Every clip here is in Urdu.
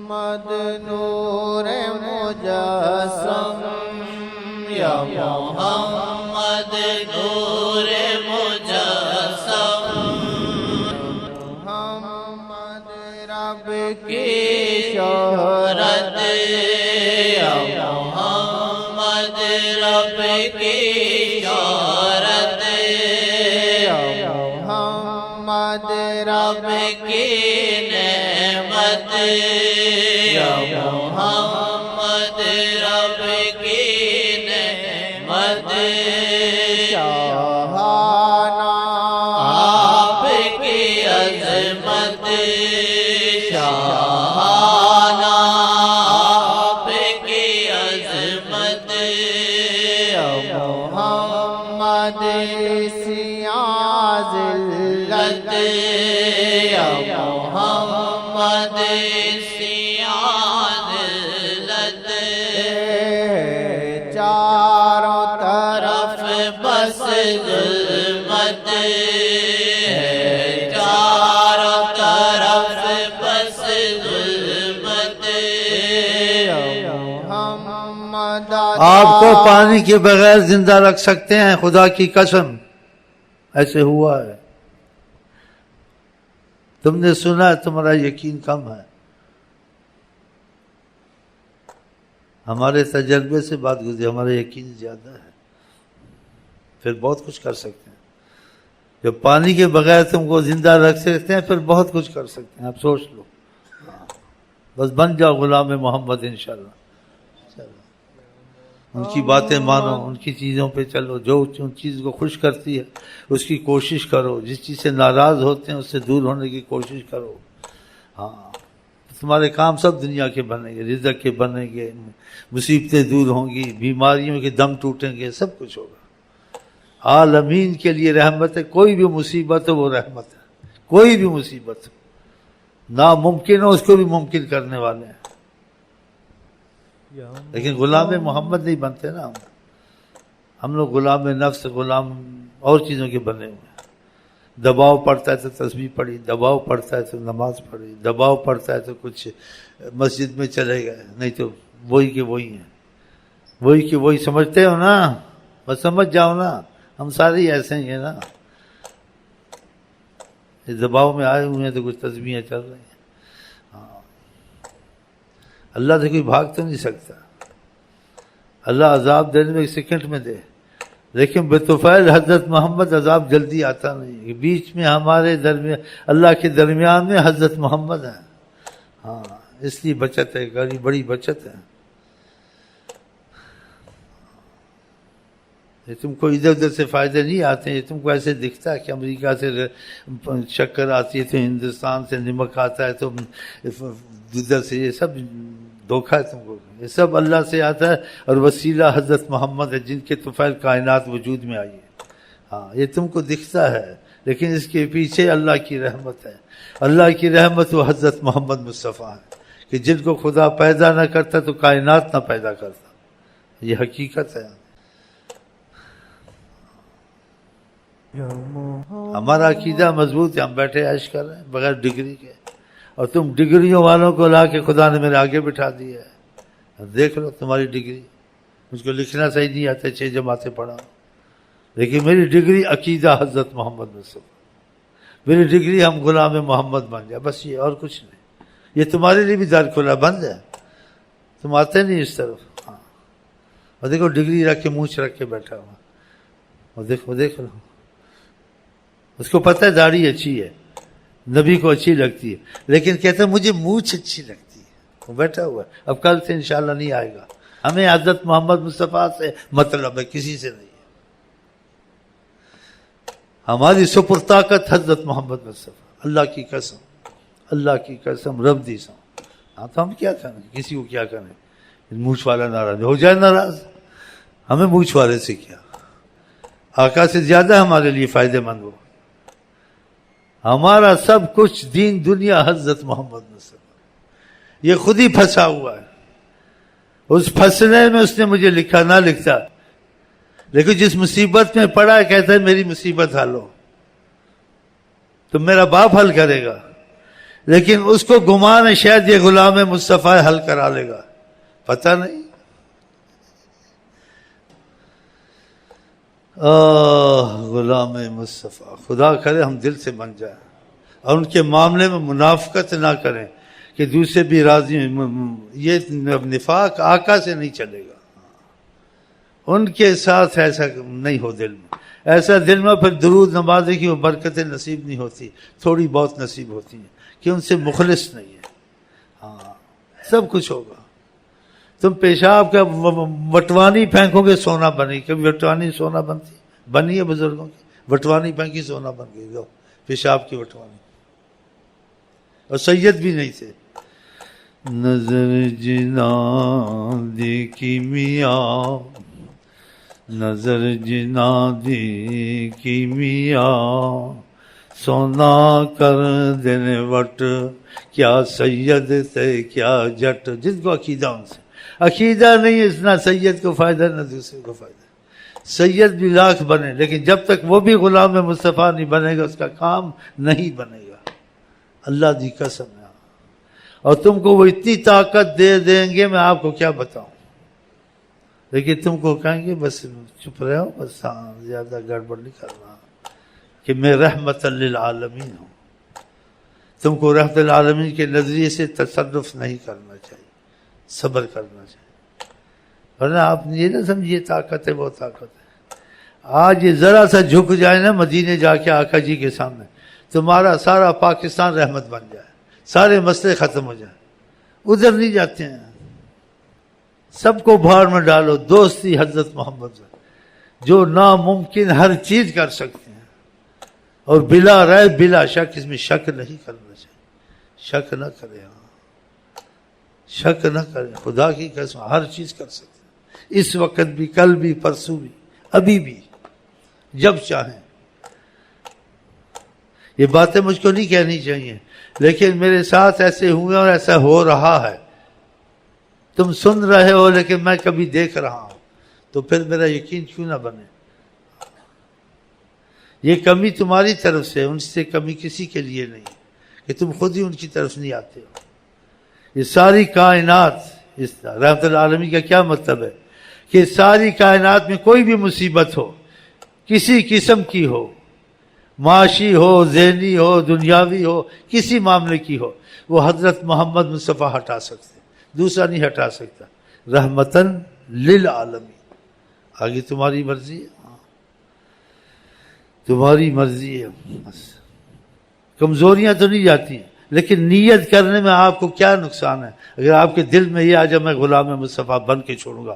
محمد نور مجسم یا محمد نور مجسم محمد رب کی شہرت یا محمد رب کی شہرت یا محمد رب کی نعمت یا محمد رب کی نعمت شاہانہ آپ کی عظمت شاہانہ آپ کی عظمت یا محمد سیاہ ذلت یا محمد سیاہ ذلت چاروں طرف بس ظلمت چاروں طرف بس ظلمت محمد آپ کو پانی کے بغیر زندہ رکھ سکتے ہیں؟ خدا کی قسم ایسے ہوا ہے. تم نے سنا ہے، تمہارا یقین کم ہے. ہمارے تجربے سے بات گزری، ہمارا یقین زیادہ ہے. پھر بہت کچھ کر سکتے ہیں. جب پانی کے بغیر تم کو زندہ رکھ سکتے ہیں پھر بہت کچھ کر سکتے ہیں. آپ سوچ لو، بس بن جاؤ غلام محمد انشاءاللہ. ان کی باتیں مانو، ان کی چیزوں پہ چلو، جو ان چیز کو خوش کرتی ہے اس کی کوشش کرو، جس چیز سے ناراض ہوتے ہیں اس سے دور ہونے کی کوشش کرو. ہاں، تمہارے کام سب دنیا کے بنیں گے، رزق کے بنیں گے، مصیبتیں دور ہوں گی، بیماریوں کے دم ٹوٹیں گے، سب کچھ ہوگا. عالمین کے لیے رحمت ہے. کوئی بھی مصیبت ہو وہ رحمت ہے. کوئی بھی مصیبت ہو، ناممکن ہو اس کو بھی ممکن کرنے والے ہیں. لیکن غلام محمد نہیں بنتے نا ہم لوگ غلام نفس، غلام اور چیزوں کے بنے ہوئے ہیں. دباؤ پڑتا ہے تو تسبیح پڑھی، دباؤ پڑتا ہے تو نماز پڑھی، دباؤ پڑتا ہے تو کچھ مسجد میں چلے گئے، نہیں تو وہی کے وہی ہیں. وہی کے وہی سمجھتے ہو نا، بس سمجھ جاؤ نا، ہم سارے ہی ایسے ہی ہیں نا. اس دباؤ میں آئے ہوئے ہیں تو کچھ تسبیحیں چل رہی ہیں. اللہ سے کوئی بھاگ تو نہیں سکتا. اللہ عذاب دینے میں ایک سیکنڈ میں دے، لیکن بطفیل حضرت محمد عذاب جلدی آتا نہیں. بیچ میں ہمارے درمیان، اللہ کے درمیان میں حضرت محمد ہیں. ہاں، اس لیے بچت ہے، بڑی بچت ہے. یہ تم کو ادھر ادھر سے فائدے نہیں آتے ہیں. یہ تم کو ایسے دکھتا ہے کہ امریکہ سے شکر آتی ہے تو ہندوستان سے نمک آتا ہے تو ادھر سے، یہ سب دھوکہ ہے تم کو. یہ سب اللہ سے آتا ہے اور وسیلہ حضرت محمد ہے جن کے طفیل کائنات وجود میں آئی ہے. ہاں، یہ تم کو دکھتا ہے لیکن اس کے پیچھے اللہ کی رحمت ہے. اللہ کی رحمت وہ حضرت محمد مصطفیٰ ہے کہ جن کو خدا پیدا نہ کرتا تو کائنات نہ پیدا کرتا. یہ حقیقت ہے. ہمارا عقیدہ مضبوط ہے. ہم بیٹھے عیش کر رہے ہیں بغیر ڈگری کے، اور تم ڈگریوں والوں کو لا کے خدا نے میرے آگے بٹھا دیا ہے. دیکھ لو تمہاری ڈگری. مجھ کو لکھنا صحیح نہیں آتا، 6 جماعتیں پڑھا، لیکن میری ڈگری عقیدہ حضرت محمد مصطفیٰ. میری ڈگری ہم غلام محمد بن جائے، بس یہ، اور کچھ نہیں. یہ تمہارے لیے بھی در کھلا بند ہے. تم آتے نہیں اس طرف. ہاں، اور دیکھو ڈگری رکھ کے مونچھ رکھ کے بیٹھا ہوا، اور دیکھ لو. اس کو پتہ ہے داڑھی اچھی ہے، نبی کو اچھی لگتی ہے، لیکن کہتا ہے مجھے مونچھ اچھی لگتی ہے. وہ بیٹھا ہوا ہے. اب کل سے انشاءاللہ نہیں آئے گا. ہمیں حضرت محمد مصطفیٰ سے مطلب ہے، کسی سے نہیں ہے. ہماری سپر طاقت حضرت محمد مصطفیٰ. اللہ کی قسم، اللہ کی قسم، رب دی سو. ہاں، تو ہم کیا کریں، کسی کو کیا کریں. مونچھ والا ناراض ہو جائے، ناراض. ہمیں مونچھ والے سے کیا، آقا سے زیادہ ہمارے لیے فائدہ مند ہو. ہمارا سب کچھ دین دنیا حضرت محمد مصطفیٰ. یہ خود ہی پھنسا ہوا ہے. اس پھنسنے میں اس نے مجھے لکھا، نہ لکھتا. لیکن جس مصیبت میں پڑا کہتا ہے میری مصیبت حل ہو، تو میرا باپ حل کرے گا. لیکن اس کو گمان ہے شاید یہ غلام مصطفیٰ حل کرا لے گا، پتہ نہیں۔ غلام مصطفیٰ، خدا کرے ہم دل سے بن جائیں اور ان کے معاملے میں منافقت نہ کریں کہ دوسرے بھی راضی ہیں۔ یہ نفاق آقا سے نہیں چلے گا، ان کے ساتھ ایسا نہیں ہو دل میں، ایسا دل میں پھر درود نمازی کی وہ برکتیں نصیب نہیں ہوتی، تھوڑی بہت نصیب ہوتی ہیں کہ ان سے مخلص نہیں ہے۔ ہاں سب کچھ ہوگا، تم پیشاب کا وٹوانی پھینکو گے سونا بنے گی، کبھی وٹوانی سونا بنی ہے بزرگوں کی، وٹوانی پھینکی سونا بن گئی، جو پیشاب کی وٹوانی، اور سید بھی نہیں تھے۔ نظر جنا دیکھی میاں، نظر جنا دیکھی میاں، سونا کر دینے وٹ، کیا سید تھے کیا جٹ۔ جن کو عقیدہ ان سے عقیدہ نہیں ہے، نہ سید کو فائدہ نہ دوسرے کو فائدہ۔ سید بھی لاکھ بنے لیکن جب تک وہ بھی غلام مصطفیٰ نہیں بنے گا اس کا کام نہیں بنے گا، اللہ دی قسم ہے۔ اور تم کو وہ اتنی طاقت دے دیں گے میں آپ کو کیا بتاؤں، لیکن تم کو کہیں گے بس چپ رہے ہو، بس ہاں زیادہ گڑبڑ نہیں کرنا کہ میں رحمت للعالمین ہوں۔ تم کو رحمت للعالمین کے نظریے سے تصرف نہیں کرنا چاہیے، صبر کرنا چاہیے، ورنہ آپ یہ نہ سمجھیے طاقت ہے وہ طاقت ہے۔ آج یہ ذرا سا جھک جائے نا مدینے جا کے آقا جی کے سامنے، تمہارا سارا پاکستان رحمت بن جائے، سارے مسئلے ختم ہو جائیں۔ ادھر نہیں جاتے ہیں، سب کو بھاڑ میں ڈالو، دوستی حضرت محمد جو ناممکن ہر چیز کر سکتے ہیں، اور بلا ریب بلا شک، اس میں شک نہیں کرنا چاہیے، شک نہ کرے، شک نہ کرے، خدا کی قسم ہر چیز کر سکتے ہیں، اس وقت بھی، کل بھی، پرسوں بھی، ابھی بھی، جب چاہیں۔ یہ باتیں مجھ کو نہیں کہنی چاہیے، لیکن میرے ساتھ ایسے ہوئے اور ایسا ہو رہا ہے، تم سن رہے ہو لیکن میں کبھی دیکھ رہا ہوں، تو پھر میرا یقین کیوں نہ بنے۔ یہ کمی تمہاری طرف سے، ان سے کمی کسی کے لیے نہیں کہ تم خود ہی ان کی طرف نہیں آتے ہو۔ یہ ساری کائنات، اس رحمت العالمین کا کیا مطلب ہے کہ ساری کائنات میں کوئی بھی مصیبت ہو، کسی قسم کی ہو، معاشی ہو، ذہنی ہو، دنیاوی ہو، کسی معاملے کی ہو، وہ حضرت محمد مصطفیٰ ہٹا سکتے، دوسرا نہیں ہٹا سکتا۔ رحمتاً للعالمین۔ آگے تمہاری مرضی ہے، تمہاری مرضی ہے، بس کمزوریاں تو نہیں جاتی ہیں، لیکن نیت کرنے میں آپ کو کیا نقصان ہے؟ اگر آپ کے دل میں یہ آ جائے میں غلام مصطفیٰ بن کے چھوڑوں گا،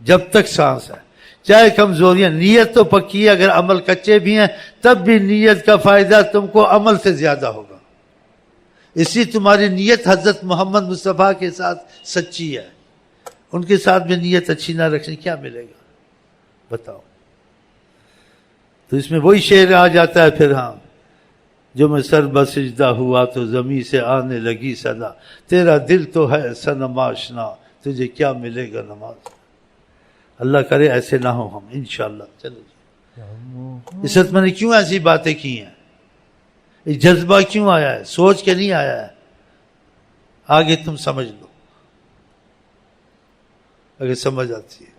جب تک سانس ہے، چاہے کمزوریاں، نیت تو پکی ہے، اگر عمل کچے بھی ہیں تب بھی نیت کا فائدہ تم کو عمل سے زیادہ ہوگا۔ اسی تمہاری نیت حضرت محمد مصطفیٰ کے ساتھ سچی ہے، ان کے ساتھ میں نیت اچھی نہ رکھنے کیا ملے گا بتاؤ؟ تو اس میں وہی شعر آ جاتا ہے پھر، ہاں جو میں سر بسجدہ ہوا تو زمین سے آنے لگی صدا، تیرا دل تو ہے صنم آشنا، تجھے کیا ملے گا نماز۔ اللہ کرے ایسے نہ ہو ہم انشاءاللہ۔ چلو جی، اس وقت میں نے کیوں ایسی باتیں کی ہیں؟ یہ جذبہ کیوں آیا ہے؟ سوچ کے نہیں آیا ہے، آگے تم سمجھ لو اگر سمجھ آتی ہے۔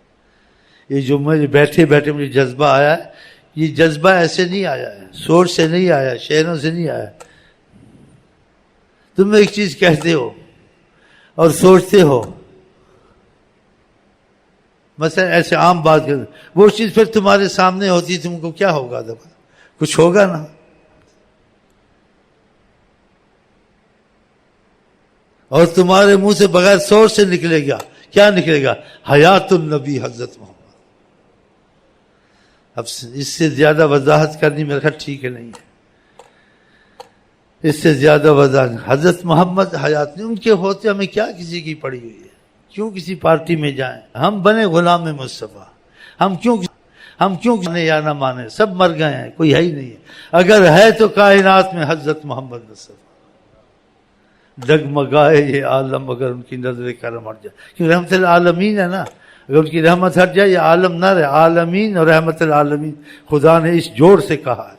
یہ جو مجھے بیٹھے بیٹھے مجھے جذبہ آیا ہے، یہ جذبہ ایسے نہیں آیا ہے، سوچ سے نہیں آیا، شعروں سے نہیں آیا۔ تم ایک چیز کہتے ہو اور سوچتے ہو، مثلا ایسے عام بات کرتے، وہ چیز پھر تمہارے سامنے ہوتی، تم کو کیا ہوگا؟ کچھ ہوگا نا۔ اور تمہارے منہ سے بغیر سوچ سے نکلے گا، کیا نکلے گا؟ حیات النبی حضرت محمد۔ اب اس سے زیادہ وضاحت کرنی میرے خیال ٹھیک نہیں ہے، اس سے زیادہ وضاحت۔ حضرت محمد حیات نہیں، ان کے ہوتے ہمیں کیا کسی کی پڑی ہوئی ہے؟ کیوں کسی پارٹی میں جائیں؟ ہم بنے غلام مصطفیٰ، ہم کیوں مانے یا نہ مانے، سب مر گئے ہیں، کوئی ہے ہی نہیں ہے۔ اگر ہے تو کائنات میں حضرت محمد مصطفیٰ۔ ڈگمگائے یہ عالم اگر ان کی نظر کرم ہٹ جائے، کیونکہ رحمت العالمین ہے نا، اگر ان کی رحمت ہٹ جائے یہ عالم نہ رہے۔ عالمین اور رحمت العالمین خدا نے اس جوڑ سے کہا ہے،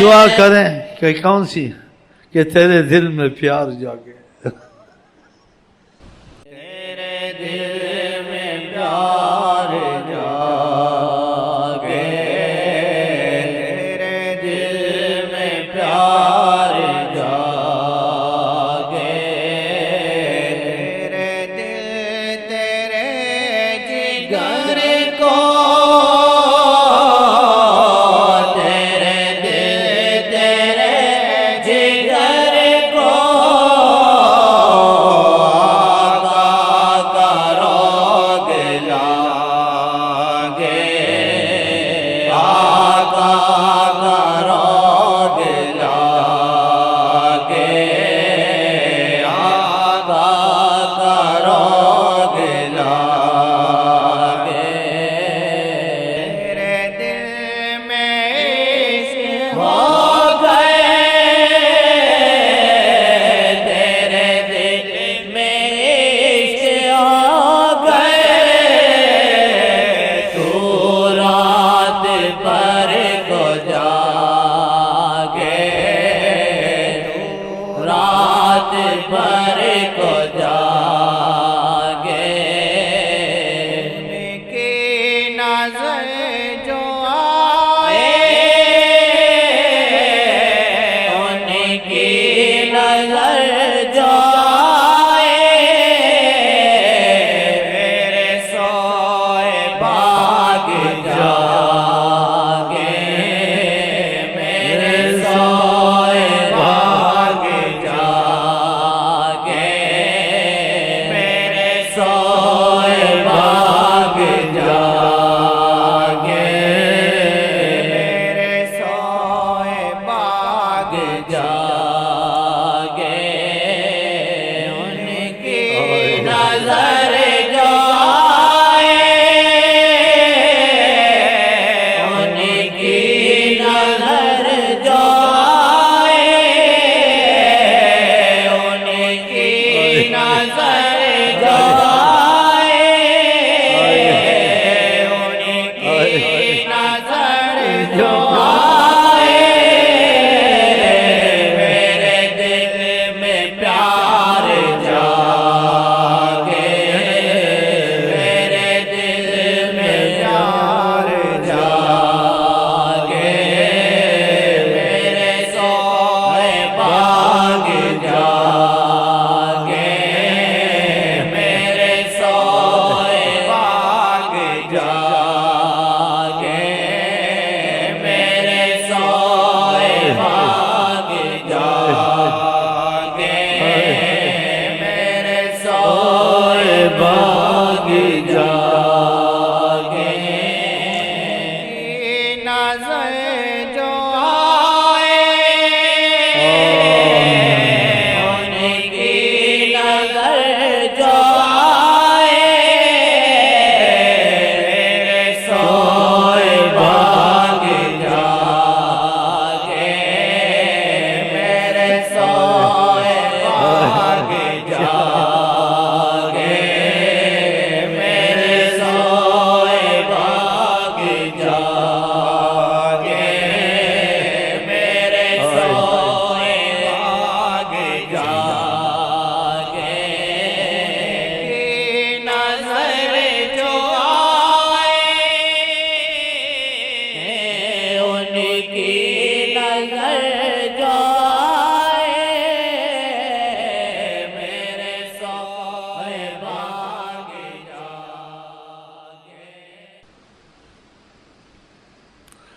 دعا کریں کہ کون سی؟ کہ تیرے دل میں پیار جاگے. تیرے دل میں پیار جاگے، تیرے دل میں پیار جاگے، تیرے دل تیرے جگر کو، تیرے دل تیرے جگر کو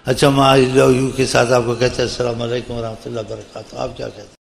اچھا میں آئی لو یو کے ساتھ آپ کو کہتے ہیں السلام علیکم ورحمۃ اللہ وبرکاتہ. آپ کیا کہتے ہیں؟